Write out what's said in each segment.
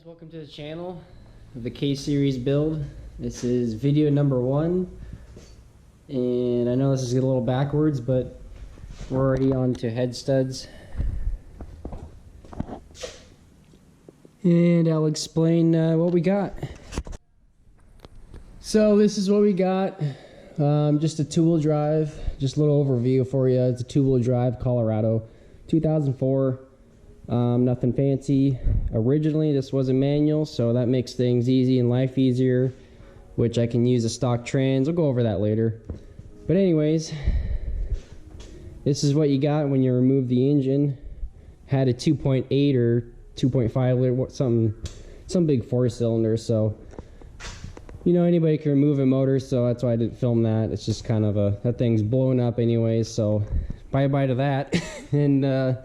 welcome to the channel of the K series build. This is video number 1, and I know this is a little backwards, but we're already on to head studs, and I'll explain what we got. So this is what we got. Just a two-wheel drive, just a little overview for you. It's a two-wheel drive Colorado 2004. Nothing fancy. Originally this was a manual, so that makes things easy and life easier, which I can use a stock trans. We'll go over that later. But anyways, this is what you got when you remove the engine. Had a 2.8 or 2.5 liter, some big 4-cylinder, so you know anybody can remove a motor, so that's why I didn't film that. It's just kind of that thing's blown up anyways, so bye to that. And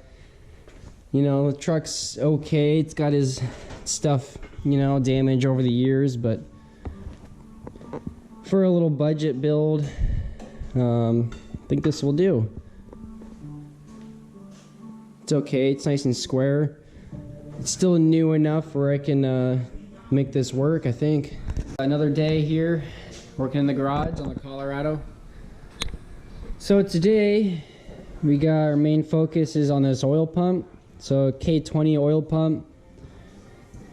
you know, the truck's okay. It's got his stuff, you know, damaged over the years, but for a little budget build, I think this will do. It's okay. It's nice and square. It's still new enough where I can make this work, I think. Another day here, working in the garage on the Colorado. So today, we got our main focus is on this oil pump. So K20 oil pump,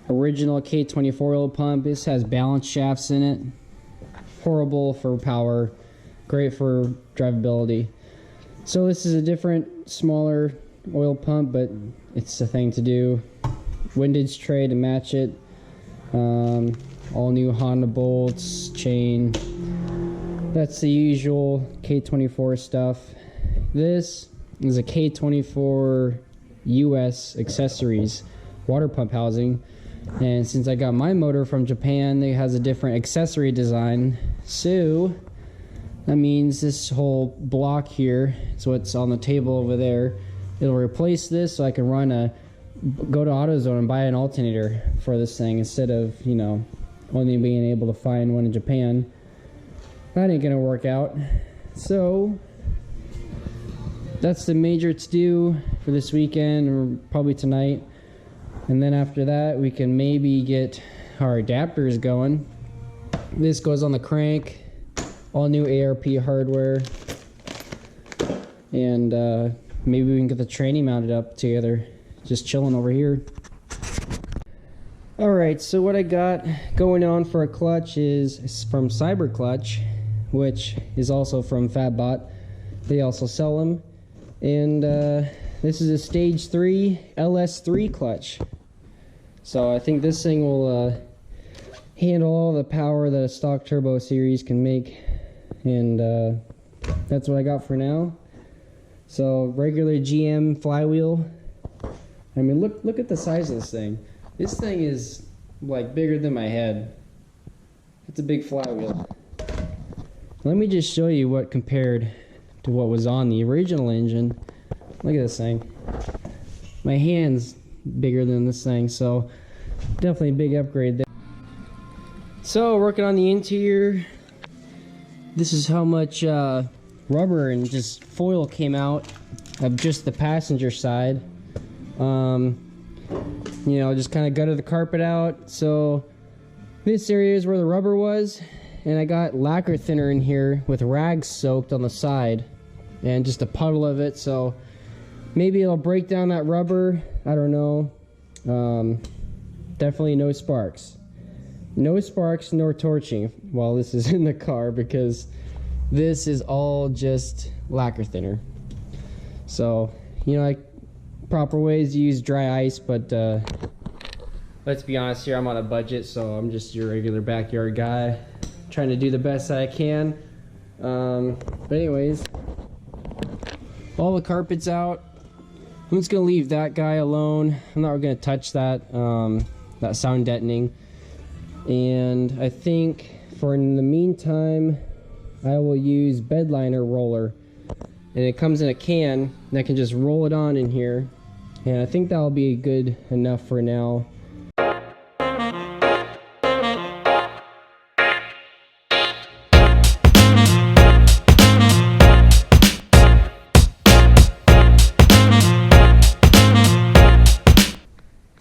original K24 oil pump. This has balance shafts in it. Horrible for power, great for drivability. So this is a different, smaller oil pump, but it's a thing to do. Windage tray to match it. All new Honda bolts, chain. That's the usual K24 stuff. This is a K24 US accessories water pump housing, and since I got my motor from Japan, it has a different accessory design, so that means this whole block here is what's on the table over there. It'll replace this, so I can go to AutoZone and buy an alternator for this thing instead of, you know, only being able to find one in Japan. That ain't gonna work out. So that's the major to-do for this weekend, or probably tonight. And then after that, we can maybe get our adapters going. This goes on the crank, all new ARP hardware. And maybe we can get the tranny mounted up together, just chilling over here. Alright, so what I got going on for a clutch is from Cyber Clutch, which is also from FabBot. They also sell them. And this is a stage 3 LS3 clutch, so I think this thing will handle all the power that a stock turbo series can make, and that's what I got for now. So regular GM flywheel. I mean, look at the size of this thing. This thing is like bigger than my head. It's a big flywheel. Let me just show you what compared to what was on the original engine. Look at this thing. My hand's bigger than this thing, so definitely a big upgrade there. So working on the interior, this is how much rubber and just foil came out of just the passenger side. You know, just kind of gutted the carpet out. So this area is where the rubber was. And I got lacquer thinner in here with rags soaked on the side and just a puddle of it, so maybe it'll break down that rubber. I don't know. Definitely no sparks. No sparks nor torching while this is in the car, because this is all just lacquer thinner. So, you know, like proper ways to use dry ice, but let's be honest here, I'm on a budget, so I'm just your regular backyard guy, trying to do the best I can. But anyways, all the carpet's out. I'm just gonna leave that guy alone. I'm not gonna touch that that sound deadening. And I think for in the meantime, I will use bed liner roller, and it comes in a can, and I can just roll it on in here, and I think that'll be good enough for now.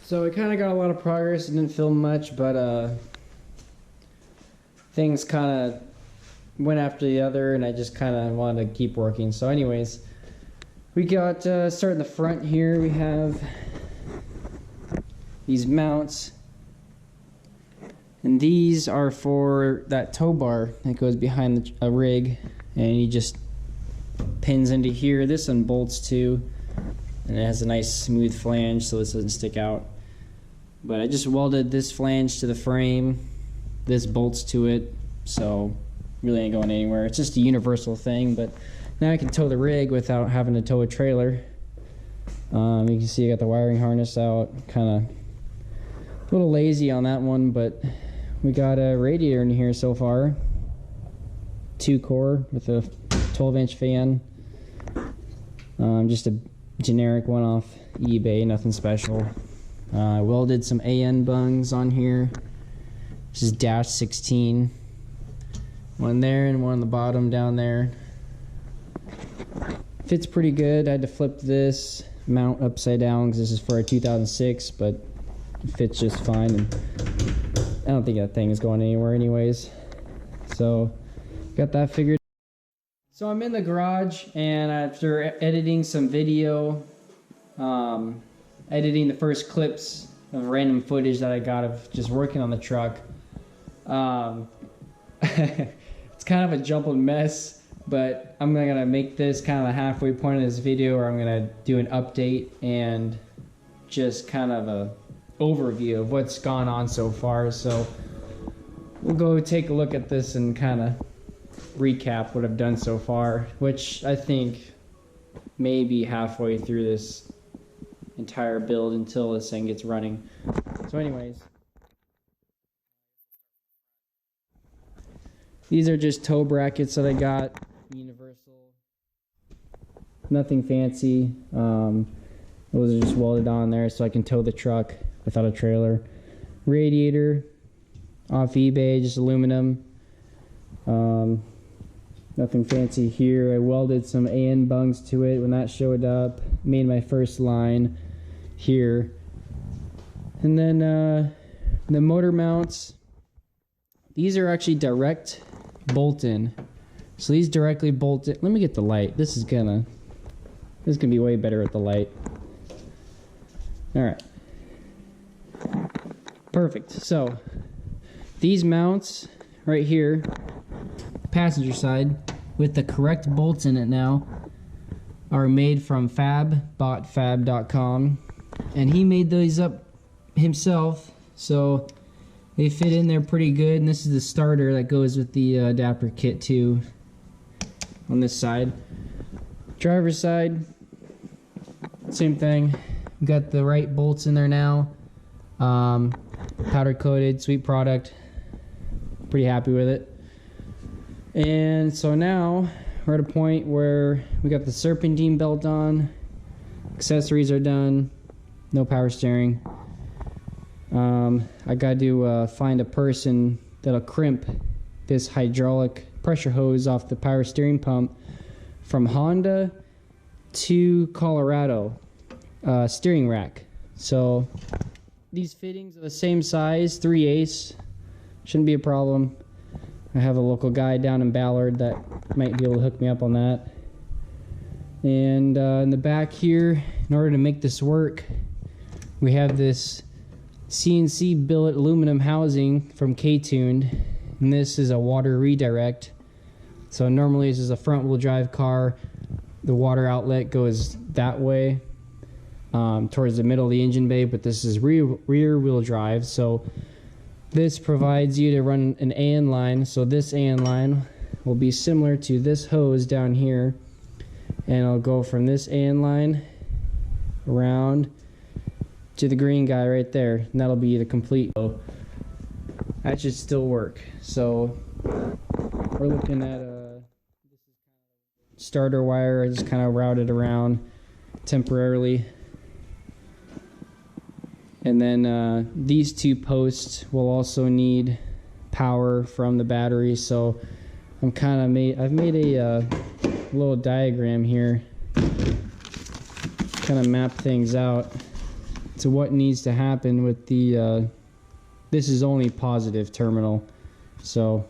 So we kind of got a lot of progress. It didn't film much, but things kind of went after the other, and I just kind of wanted to keep working. So anyways, we got starting the front here. We have these mounts, and these are for that tow bar that goes behind a rig, and he just pins into here. This one bolts too, and it has a nice smooth flange so this doesn't stick out. But I just welded this flange to the frame, this bolts to it, so really ain't going anywhere. It's just a universal thing, but now I can tow the rig without having to tow a trailer. You can see I got the wiring harness out, kind of a little lazy on that one, but we got a radiator in here so far, 2-core with a 12-inch fan, just a generic one off eBay, nothing special. I welded some AN bungs on here. This is dash 16, one there and one on the bottom down there. Fits pretty good. I had to flip this mount upside down because this is for a 2006, but it fits just fine, and I don't think that thing is going anywhere anyways. So got that figured. So I'm in the garage, and after editing some video, editing the first clips of random footage that I got of just working on the truck, it's kind of a jumbled mess, but I'm gonna make this kind of a halfway point of this video, where I'm gonna do an update and just kind of a overview of what's gone on so far. So we'll go take a look at this and kind of recap what I've done so far, which I think may be halfway through this entire build until this thing gets running. So anyways, these are just toe brackets that I got, universal, nothing fancy. Those are just welded on there so I can tow the truck without a trailer. Radiator off eBay, just aluminum. Nothing fancy here. I welded some AN bungs to it when that showed up. Made my first line here. And then the motor mounts. These are actually direct bolt-in. So these directly bolt in. Let me get the light. This is gonna be way better with the light. Alright. Perfect. So these mounts right here, passenger side, with the correct bolts in it now, are made from fab.com, and he made these up himself, so they fit in there pretty good. And this is the starter that goes with the adapter kit too on this side. Driver's side, same thing. Got the right bolts in there now. Powder coated, sweet product. Pretty happy with it. And so now we're at a point where we got the serpentine belt on, accessories are done, no power steering. I got to find a person that'll crimp this hydraulic pressure hose off the power steering pump from Honda to Colorado steering rack. So these fittings are the same size, 3/8, shouldn't be a problem. I have a local guy down in Ballard that might be able to hook me up on that. And in the back here, in order to make this work, we have this CNC billet aluminum housing from K-Tuned, and this is a water redirect. So normally this is a front wheel drive car. The water outlet goes that way towards the middle of the engine bay, but this is rear wheel drive. So this provides you to run an AN line. So this AN line will be similar to this hose down here, and I'll go from this AN line around to the green guy right there, and that'll be the complete. That should still work. So we're looking at starter wire. I just kind of routed around temporarily. And then these two posts will also need power from the battery. So I've made a little diagram here, kind of map things out. to what needs to happen with the this is only positive terminal, so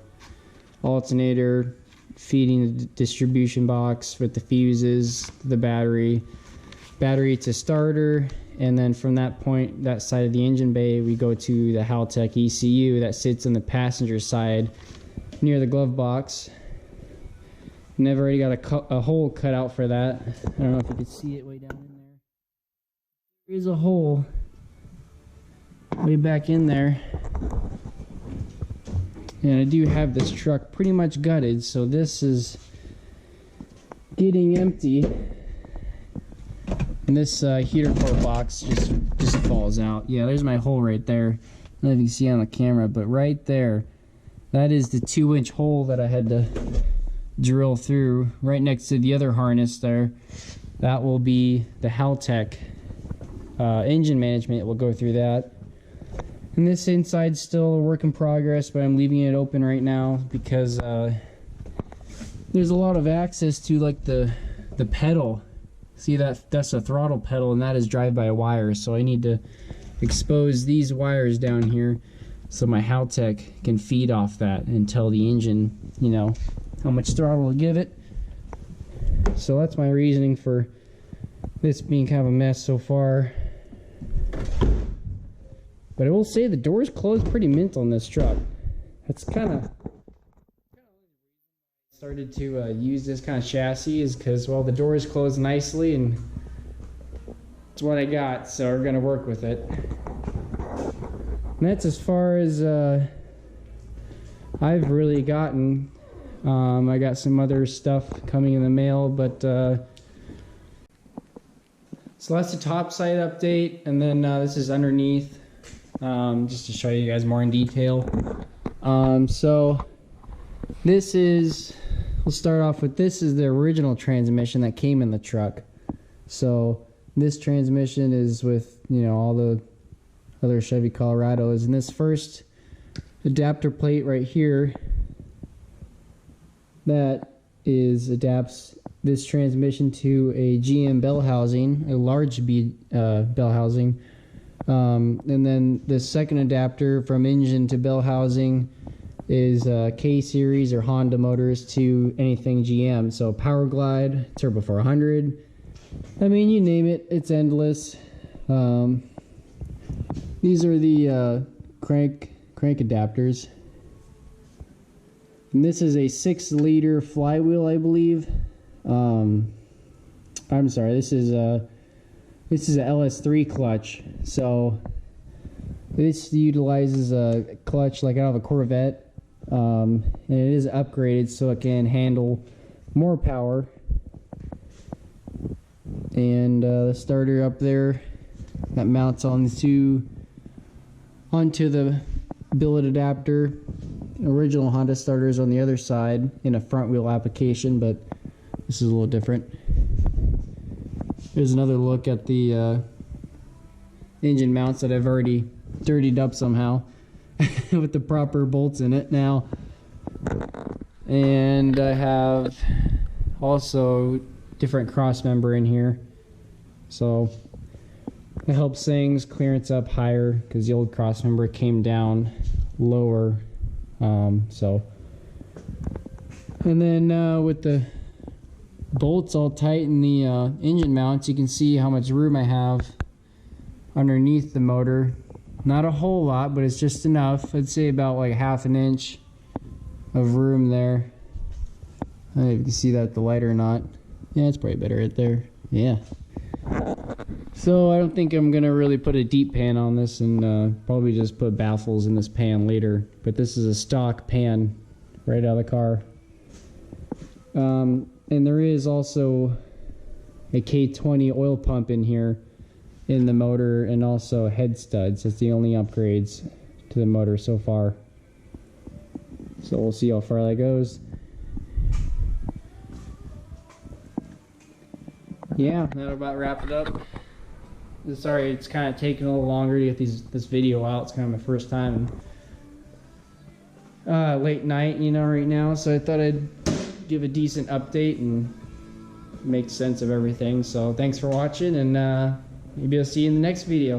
alternator feeding the distribution box with the fuses, the battery to starter, and then from that point, that side of the engine bay, we go to the Haltech ECU that sits on the passenger side near the glove box. And I've already got a hole cut out for that. I don't know if you can see it way down in there. There's a hole way back in there. And I do have this truck pretty much gutted, so this is getting empty. And this heater core box just falls out. Yeah, there's my hole right there. I don't know if you can see on the camera, but right there, that is the 2-inch hole that I had to drill through right next to the other harness there. That will be the Haltech engine management. Will go through that. And this inside's still a work in progress, but I'm leaving it open right now because there's a lot of access to like the pedal. See, that's a throttle pedal, and that is drive-by wire, so I need to expose these wires down here so my Haltech can feed off that and tell the engine, you know, how much throttle to give it. So that's my reasoning for this being kind of a mess so far. But I will say the doors close pretty mint on this truck. That's kind of started to use this kind of chassis is because, well, the doors close nicely and it's what I got, so we're gonna work with it. And that's as far as I've really gotten. I got some other stuff coming in the mail, but so that's the top side update, and then this is underneath, just to show you guys more in detail. So this is, we'll start off with, this is the original transmission that came in the truck. So this transmission is with, you know, all the other Chevy Colorados, and this first adapter plate right here, that is adapts this transmission to a GM bell housing, a large bell housing. And then the second adapter from engine to bell housing is K series or Honda motors to anything GM. So Power Glide, Turbo 400. I mean, you name it, it's endless. These are the crank adapters. And this is a 6-liter flywheel, I believe. I'm sorry, this is a LS3 clutch. So this utilizes a clutch like out of a Corvette, and it is upgraded so it can handle more power. And the starter up there that mounts onto the billet adapter. Original Honda starters on the other side in a front wheel application, but this is a little different. Here's another look at the engine mounts that I've already dirtied up somehow with the proper bolts in it now. And I have also different cross member in here, so it helps things clearance up higher because the old cross member came down lower. And then with the bolts all tight in the engine mounts, you can see how much room I have underneath the motor. Not a whole lot, but it's just enough. I'd say about like 1/2 inch of room there. I don't know if you can see that with the light or not. Yeah, it's probably better right there. Yeah. So I don't think I'm gonna really put a deep pan on this, and probably just put baffles in this pan later. But this is a stock pan right out of the car. And there is also a K20 oil pump in here in the motor, and also head studs. That's the only upgrades to the motor so far. So we'll see how far that goes. Yeah, that'll about wrap it up. Sorry, it's kind of taking a little longer to get this video out. It's kind of my first time late night, you know, right now. So I thought I'd give a decent update and make sense of everything. So thanks for watching, and maybe I'll see you in the next video.